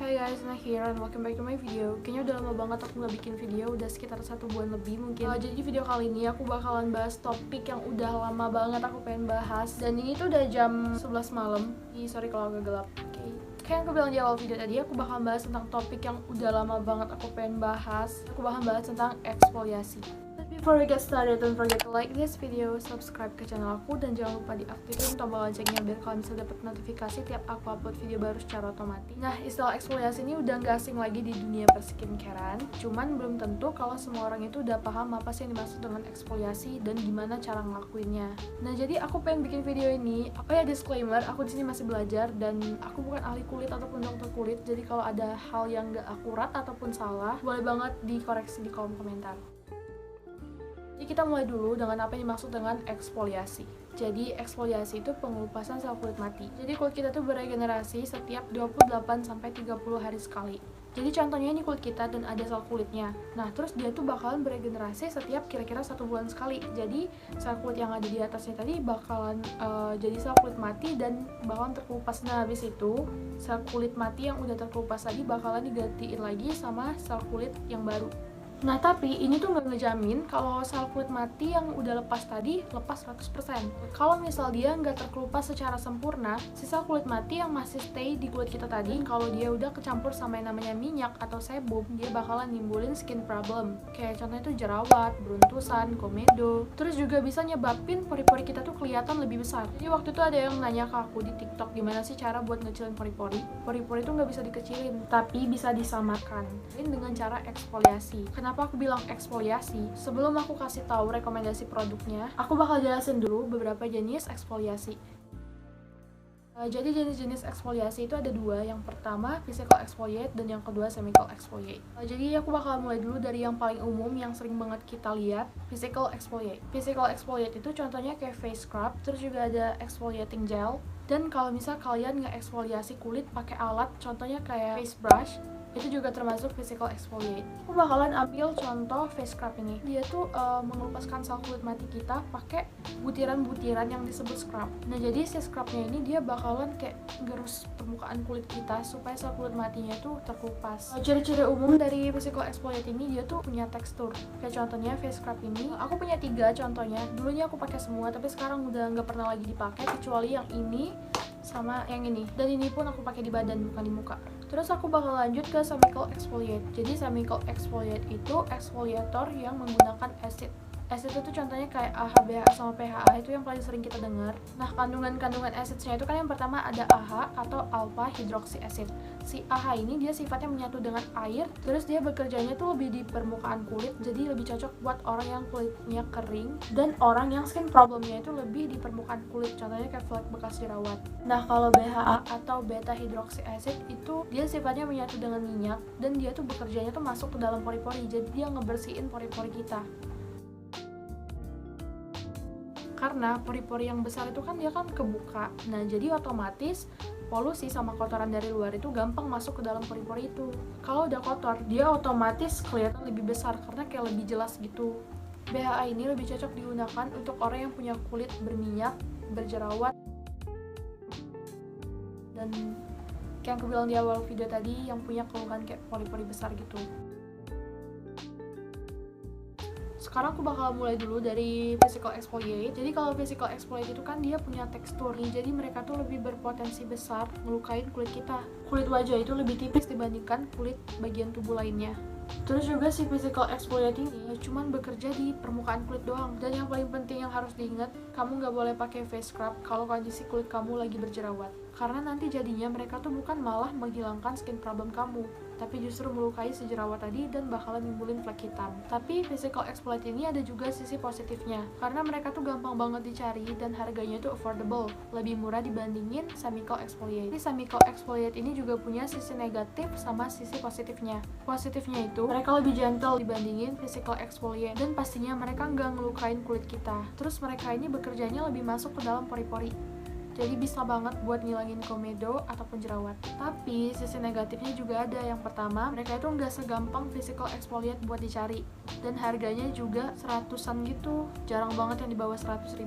Hey guys, Nah here and welcome back to my video. Kayaknya udah lama banget aku nggak bikin video, udah sekitar 1 bulan lebih mungkin. Jadi video kali ini aku bakalan bahas topik yang udah lama banget aku pengen bahas. Dan ini tuh udah jam 11 malam. Sorry kalau agak gelap. Kayak yang aku bilang di awal video tadi, aku bakal bahas tentang topik yang udah lama banget aku pengen bahas. Aku bakal bahas tentang eksfoliasi. Before we get started, don't forget to like this video, subscribe ke channel aku, dan jangan lupa diaktifin tombol loncengnya biar kalian bisa dapat notifikasi tiap aku upload video baru secara otomatis. Nah, istilah eksfoliasi ini udah gak asing lagi di dunia perskincarean, cuman belum tentu kalau semua orang itu udah paham apa sih yang dimaksud dengan eksfoliasi dan gimana cara ngelakuinnya. Nah, jadi aku pengen bikin video ini, disclaimer, aku di sini masih belajar dan aku bukan ahli kulit ataupun dokter kulit, jadi kalau ada hal yang gak akurat ataupun salah, boleh banget dikoreksi di kolom komentar. Jadi kita mulai dulu dengan apa yang dimaksud dengan eksfoliasi. Jadi eksfoliasi itu pengelupasan sel kulit mati. Jadi kulit kita tuh beregenerasi setiap 28-30 hari sekali. Jadi contohnya ini kulit kita dan ada sel kulitnya. Nah terus dia tuh bakalan beregenerasi setiap kira-kira 1 bulan sekali. Jadi sel kulit yang ada di atasnya tadi bakalan jadi sel kulit mati dan bakalan terkelupas. Nah habis itu sel kulit mati yang udah terkelupas tadi bakalan digantiin lagi sama sel kulit yang baru. Nah tapi ini tuh nggak ngejamin kalau sel kulit mati yang udah lepas tadi lepas 100%. Kalau misal dia nggak terkelupas secara sempurna, si sel kulit mati yang masih stay di kulit kita tadi, kalau dia udah kecampur sama yang namanya minyak atau sebum, dia bakalan nimbulin skin problem. Kayak contohnya tuh jerawat, beruntusan, komedo. Terus juga bisa nyebabin pori-pori kita tuh kelihatan lebih besar. Jadi waktu itu ada yang nanya ke aku di TikTok gimana sih cara buat ngecilin pori-pori. Pori-pori tuh nggak bisa dikecilin, tapi bisa disamarkan dengan cara eksfoliasi. Kenapa aku bilang eksfoliasi? Sebelum aku kasih tahu rekomendasi produknya, aku bakal jelasin dulu beberapa jenis eksfoliasi. Jadi jenis-jenis eksfoliasi itu ada 2. Yang pertama physical exfoliate dan yang kedua chemical exfoliate. Jadi aku bakal mulai dulu dari yang paling umum yang sering banget kita lihat, physical exfoliate. Physical exfoliate itu contohnya kayak face scrub, terus juga ada exfoliating gel. Dan kalau misal kalian nge-eksfoliasi kulit pakai alat, contohnya kayak face brush, itu juga termasuk physical exfoliate. Aku bakalan ambil contoh face scrub ini. Dia tuh mengelupaskan sel kulit mati kita pakai butiran-butiran yang disebut scrub. Nah jadi si scrubnya ini dia bakalan kayak gerus permukaan kulit kita supaya sel kulit matinya itu terkelupas. Ciri-ciri umum dari physical exfoliate ini dia tuh punya tekstur. Kayak contohnya face scrub ini, aku punya 3 contohnya. Dulunya aku pakai semua, tapi sekarang udah nggak pernah lagi dipakai kecuali yang ini sama yang ini. Dan ini pun aku pakai di badan bukan di muka. Terus aku bakal lanjut ke chemical exfoliate. Jadi chemical exfoliate itu exfoliator yang menggunakan acid. Acid itu contohnya kayak AHA, BHA, sama PHA itu yang paling sering kita dengar. Nah, kandungan-kandungan acidnya itu kan yang pertama ada AHA atau alpha hydroxy acid. Si AHA ini dia sifatnya menyatu dengan air, terus dia bekerjanya tuh lebih di permukaan kulit, jadi lebih cocok buat orang yang kulitnya kering dan orang yang skin problemnya itu lebih di permukaan kulit, contohnya kayak flek bekas jerawat. Nah, kalau BHA atau beta hydroxy acid itu dia sifatnya menyatu dengan minyak dan dia tuh bekerjanya tuh masuk ke dalam pori-pori, jadi dia ngebersihin pori-pori kita. Karena pori-pori yang besar itu kan dia kan kebuka. Nah, jadi otomatis polusi sama kotoran dari luar itu gampang masuk ke dalam pori-pori itu. Kalau udah kotor, dia otomatis kelihatan lebih besar karena kayak lebih jelas gitu. BHA ini lebih cocok digunakan untuk orang yang punya kulit berminyak, berjerawat, dan kayak yang aku bilang di awal video tadi, yang punya keluhan kayak pori-pori besar gitu. Sekarang aku bakal mulai dulu dari physical exfoliate. Jadi kalau physical exfoliate itu kan dia punya tekstur nih, jadi mereka tuh lebih berpotensi besar ngelukain kulit kita. Kulit wajah itu lebih tipis dibandingkan kulit bagian tubuh lainnya. Terus juga si physical exfoliate ini cuman bekerja di permukaan kulit doang. Dan yang paling penting yang harus diingat, kamu nggak boleh pakai face scrub kalau kondisi kulit kamu lagi berjerawat. Karena nanti jadinya mereka tuh bukan malah menghilangkan skin problem kamu, tapi justru melukai si jerawat tadi dan bakalan nimbulin flek hitam. Tapi physical exfoliate ini ada juga sisi positifnya, karena mereka tuh gampang banget dicari dan harganya tuh affordable, lebih murah dibandingin chemical exfoliate. Tapi chemical exfoliate ini juga punya sisi negatif sama sisi positifnya. Positifnya itu mereka lebih gentle dibandingin physical exfoliate dan pastinya mereka nggak ngelukain kulit kita. Terus mereka ini bekerjanya lebih masuk ke dalam pori-pori. Jadi bisa banget buat ngilangin komedo ataupun jerawat. Tapi sisi negatifnya juga ada. Yang pertama, mereka itu nggak segampang physical exfoliate buat dicari. Dan harganya juga 100-an gitu. Jarang banget yang di bawah 100.000.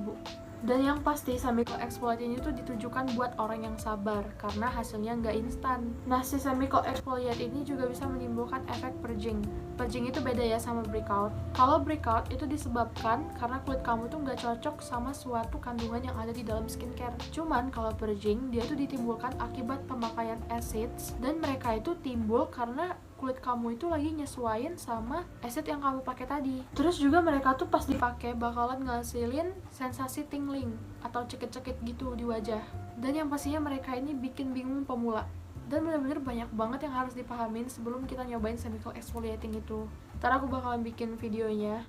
Dan yang pasti chemical exfoliate ini tuh ditujukan buat orang yang sabar karena hasilnya nggak instan. Nah, si chemical exfoliate ini juga bisa menimbulkan efek purging. Purging itu beda ya sama breakout. Kalau breakout itu disebabkan karena kulit kamu tuh nggak cocok sama suatu kandungan yang ada di dalam skincare. Cuman kalau purging dia tuh ditimbulkan akibat pemakaian acids, dan mereka itu timbul karena kulit kamu itu lagi nyesuaiin sama acid yang kamu pakai tadi. Terus juga mereka tuh pas dipakai bakalan ngasilin sensasi tingling atau cekit-cekit gitu di wajah. Dan yang pastinya mereka ini bikin bingung pemula. Dan bener-bener banyak banget yang harus dipahamin sebelum kita nyobain chemical exfoliating itu. Ntar aku bakalan bikin videonya.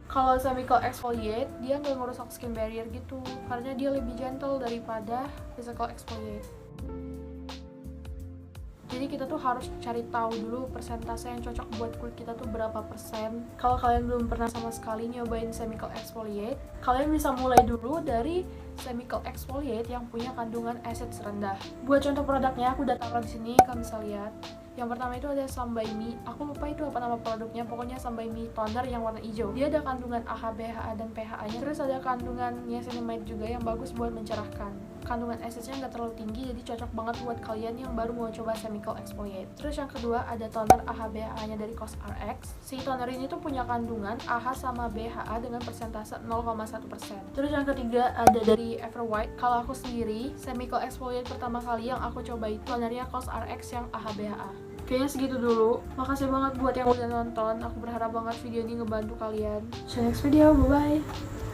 Kalau chemical exfoliate, dia nggak ngerusak skin barrier gitu, karena dia lebih gentle daripada physical exfoliate. Jadi kita tuh harus cari tahu dulu persentase yang cocok buat kulit kita tuh berapa persen. Kalau kalian belum pernah sama sekali nyobain chemical exfoliate, kalian bisa mulai dulu dari chemical exfoliate yang punya kandungan acid rendah. Buat contoh produknya aku udah taruh di sini, kalian bisa lihat. Yang pertama itu ada Some by Me. Aku lupa itu apa nama produknya, pokoknya Some by Me toner yang warna hijau. Dia ada kandungan AHA, BHA, dan PHA-nya. Terus ada kandungan niacinamide juga yang bagus buat mencerahkan. Kandungan acidnya nggak terlalu tinggi, jadi cocok banget buat kalian yang baru mau coba chemical exfoliate. Terus yang kedua ada toner AHA, BHA-nya dari COSRX. Si toner ini tuh punya kandungan AHA sama BHA dengan persentase 0,1%. Terus yang ketiga ada dari Everwhite. Kalau aku sendiri, chemical exfoliate pertama kali yang aku coba itu tonernya COSRX yang AHA, BHA. Kayaknya segitu dulu. Makasih banget buat yang udah nonton. Aku berharap banget video ini ngebantu kalian. See you next video. Bye-bye.